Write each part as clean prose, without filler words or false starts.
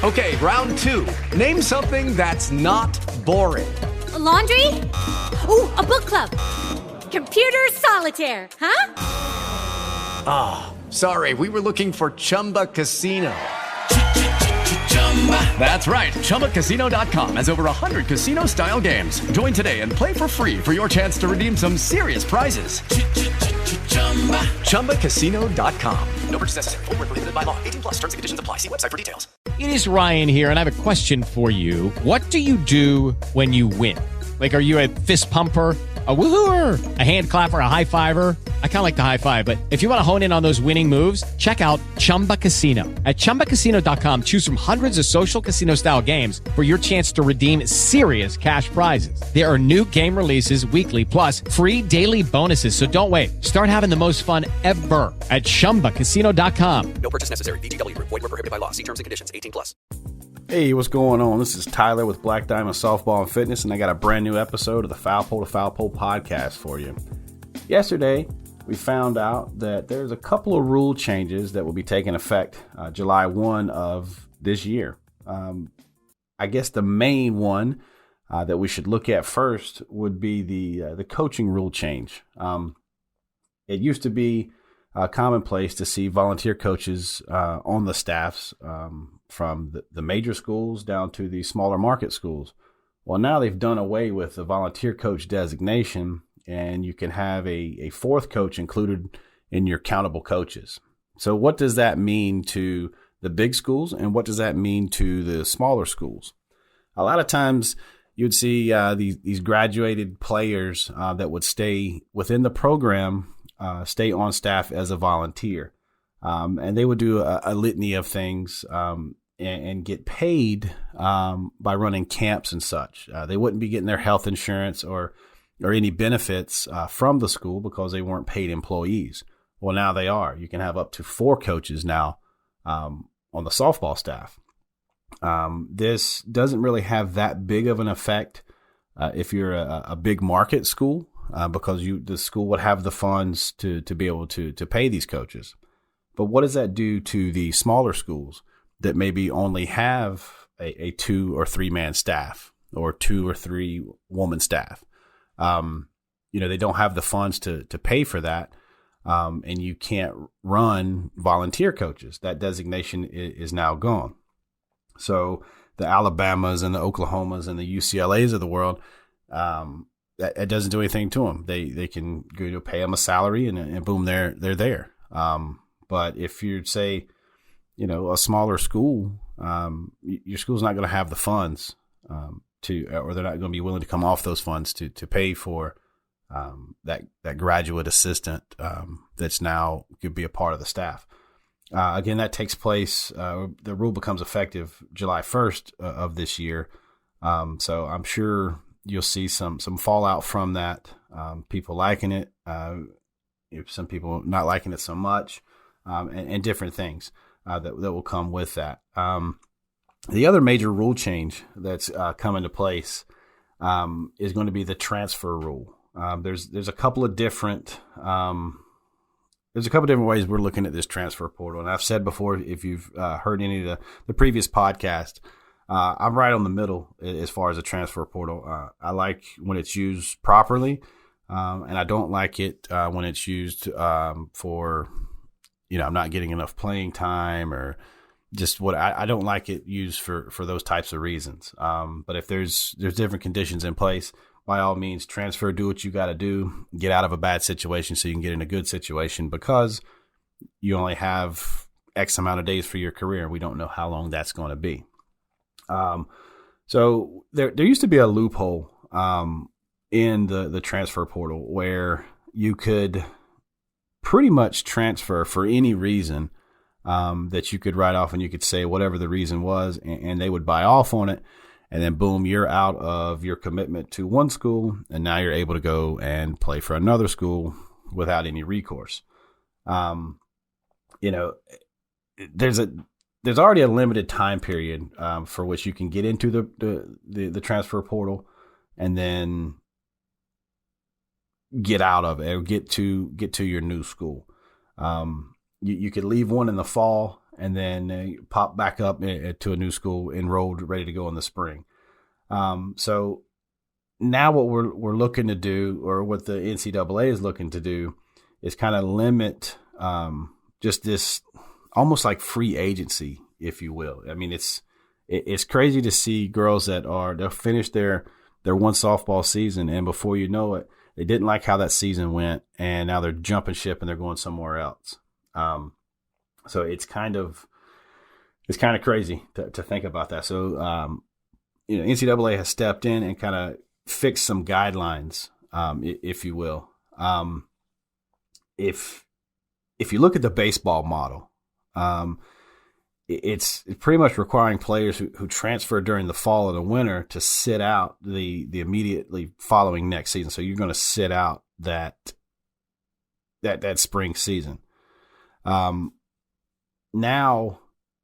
Okay, round two. Name something that's not boring. A laundry? Ooh, a book club. Computer solitaire, huh? Ah, sorry, we were looking for Chumba Casino. That's right, ChumbaCasino.com has over 100 casino-style games. Join today and play for free for your chance to redeem some serious prizes. ChumbaCasino.com. No purchase necessary. Void where prohibited by law. 18 plus. Terms and conditions apply. See website for details. It is Ryan here, and I have a question for you. What do you do when you win? Like, are you a fist pumper, a woohooer, a hand clapper, a high fiver? I kind of like the high five, but if you want to hone in on those winning moves, check out Chumba Casino. At ChumbaCasino.com, choose from hundreds of social casino-style games for your chance to redeem serious cash prizes. There are new game releases weekly, plus free daily bonuses. So don't wait. Start having the most fun ever at ChumbaCasino.com. No purchase necessary. VGW. Void where prohibited by law. See terms and conditions. 18 plus. Hey, what's going on? This is Tyler with Black Diamond Softball and Fitness, and I got a brand new episode of the Foul Pole to Foul Pole podcast for you. Yesterday, we found out that there's a couple of rule changes that will be taking effect July 1 of this year. I guess the main one that we should look at first would be the coaching rule change. It used to be commonplace to see volunteer coaches on the staffs from the major schools down to the smaller market schools. Well, now they've done away with the volunteer coach designation, and you can have a fourth coach included in your countable coaches. So what does that mean to the big schools, and what does that mean to the smaller schools? A lot of times you'd see these graduated players that would stay within the program, stay on staff as a volunteer. And they would do a litany of things and get paid by running camps and such. They wouldn't be getting their health insurance or any benefits from the school because they weren't paid employees. Well, now they are. You can have up to 4 coaches now on the softball staff. This doesn't really have that big of an effect if you're a big market school because the school would have the funds to be able to pay these coaches. But what does that do to the smaller schools that maybe only have a 2 or 3 man staff or 2 or 3 woman staff? They don't have the funds to pay for that. And you can't run volunteer coaches. That designation is now gone. So the Alabamas and the Oklahomas and the UCLAs of the world, that doesn't do anything to them. They can go to pay them a salary and boom, they're there. But if you're, say, a smaller school, your school's not going to have the funds or they're not going to be willing to come off those funds to pay for that graduate assistant that's now could be a part of the staff. Again, that takes place. The rule becomes effective July 1st of this year. So I'm sure you'll see some fallout from that. People liking it, some people not liking it so much. And different things that will come with that. The other major rule change that's come into place is going to be the transfer rule. There's a couple of different ways we're looking at this transfer portal, and I've said before, if you've heard any of the previous podcast, I'm right on the middle as far as the transfer portal. I like when it's used properly, and I don't like it when it's used for. I'm not getting enough playing time or just what I don't like it used for those types of reasons. But if there's different conditions in place, by all means, transfer, do what you got to do, get out of a bad situation so you can get in a good situation because you only have X amount of days for your career. We don't know how long that's going to be. So there used to be a loophole in the transfer portal where you could pretty much transfer for any reason that you could write off, and you could say whatever the reason was, and they would buy off on it, and then boom, you're out of your commitment to one school, and now you're able to go and play for another school without any recourse. There's already a limited time period for which you can get into the transfer portal, and then get out of it or get to your new school. You could leave one in the fall and then pop back up to a new school, enrolled, ready to go in the spring. So now what we're looking to do, or what the NCAA is looking to do, is kind of limit just this almost like free agency, if you will. I mean, it's crazy to see girls they'll finish their one softball season, and before you know it, they didn't like how that season went, and now they're jumping ship and they're going somewhere else. So it's kind of crazy to think about that. So NCAA has stepped in and kind of fixed some guidelines, if you will. If you look at the baseball model, it's pretty much requiring players who transfer during the fall and the winter to sit out the immediately following next season. So you're going to sit out that spring season. Now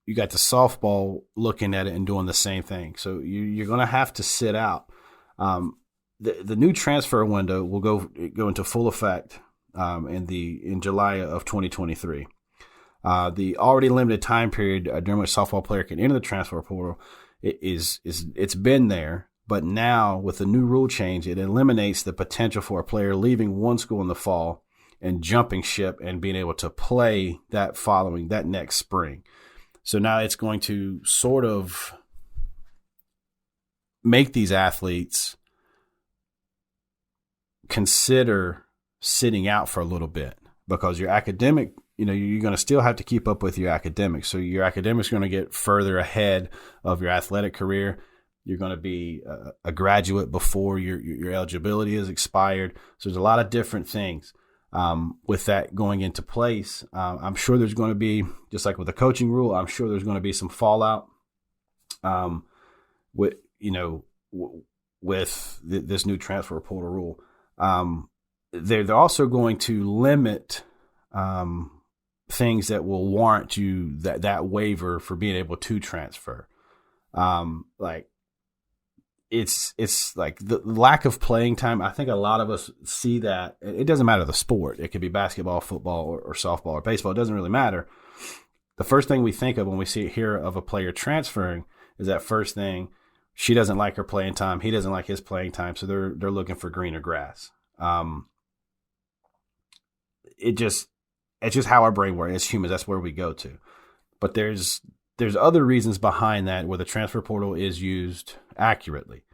you got the softball looking at it and doing the same thing. So you're going to have to sit out. The new transfer window will go into full effect in July of 2023. The already limited time period during which softball player can enter the transfer portal it's been there, but now with the new rule change, it eliminates the potential for a player leaving one school in the fall and jumping ship and being able to play that next spring. So now it's going to sort of make these athletes consider sitting out for a little bit, because your academic, you're going to still have to keep up with your academics. So your academics are going to get further ahead of your athletic career. You're going to be a graduate before your eligibility is expired. So there's a lot of different things with that going into place. I'm sure there's going to be, just like with the coaching rule, I'm sure there's going to be some fallout with this new transfer portal rule. They're also going to limit things that will warrant you that waiver for being able to transfer. Like it's like the lack of playing time. I think a lot of us see that. It doesn't matter the sport. It could be basketball, football, or softball, or baseball. It doesn't really matter. The first thing we think of when we hear of a player transferring is that first thing, she doesn't like her playing time. He doesn't like his playing time. So they're looking for greener grass. It's just how our brain works. As humans, that's where we go to. But there's other reasons behind that where the transfer portal is used accurately.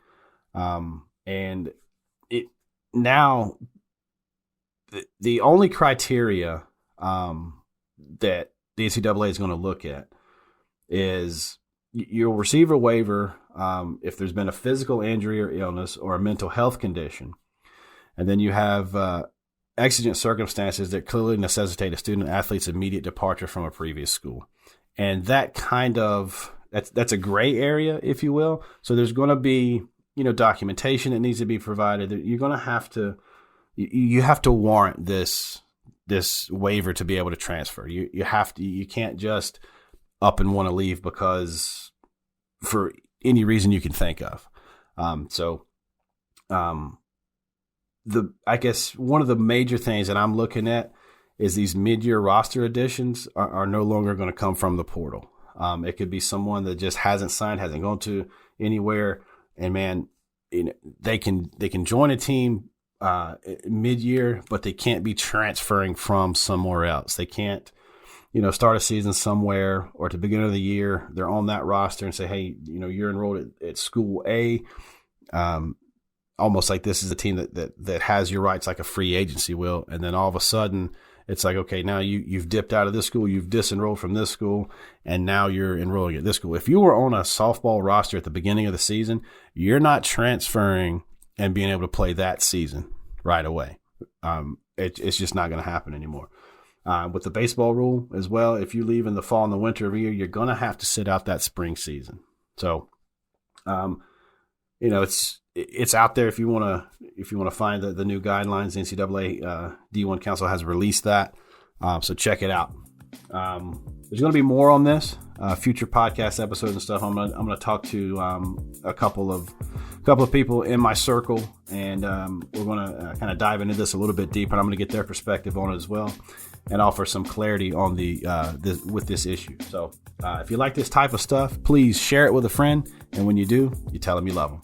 And it now the only criteria that the NCAA is going to look at is you'll receive a waiver if there's been a physical injury or illness or a mental health condition. And then you have exigent circumstances that clearly necessitate a student athlete's immediate departure from a previous school. And that that's a gray area, if you will. So there's going to be, documentation that needs to be provided. You're going to have to, you have to warrant this waiver to be able to transfer. You can't just up and want to leave because for any reason you can think of. I guess one of the major things that I'm looking at is these mid-year roster additions are no longer going to come from the portal. It could be someone that just hasn't signed, hasn't gone to anywhere, and man, they can join a team mid-year, but they can't be transferring from somewhere else. They can't, start a season somewhere, or at the beginning of the year they're on that roster and say, hey, you're enrolled at school A. Almost like this is a team that has your rights like a free agency will. And then all of a sudden it's like, okay, now you've dipped out of this school, you've disenrolled from this school, and now you're enrolling at this school. If you were on a softball roster at the beginning of the season, you're not transferring and being able to play that season right away. It's just not going to happen anymore. With the baseball rule as well, if you leave in the fall and the winter of a year, you're going to have to sit out that spring season. So, it's out there if you want to find the new guidelines. The NCAA D1 Council has released that, so check it out. There's going to be more on this future podcast episodes and stuff. I'm gonna talk to a couple of people in my circle, and we're going to kind of dive into this a little bit deeper. And I'm going to get their perspective on it as well. and offer some clarity on with this issue. So if you like this type of stuff, please share it with a friend. And when you do, you tell them you love them.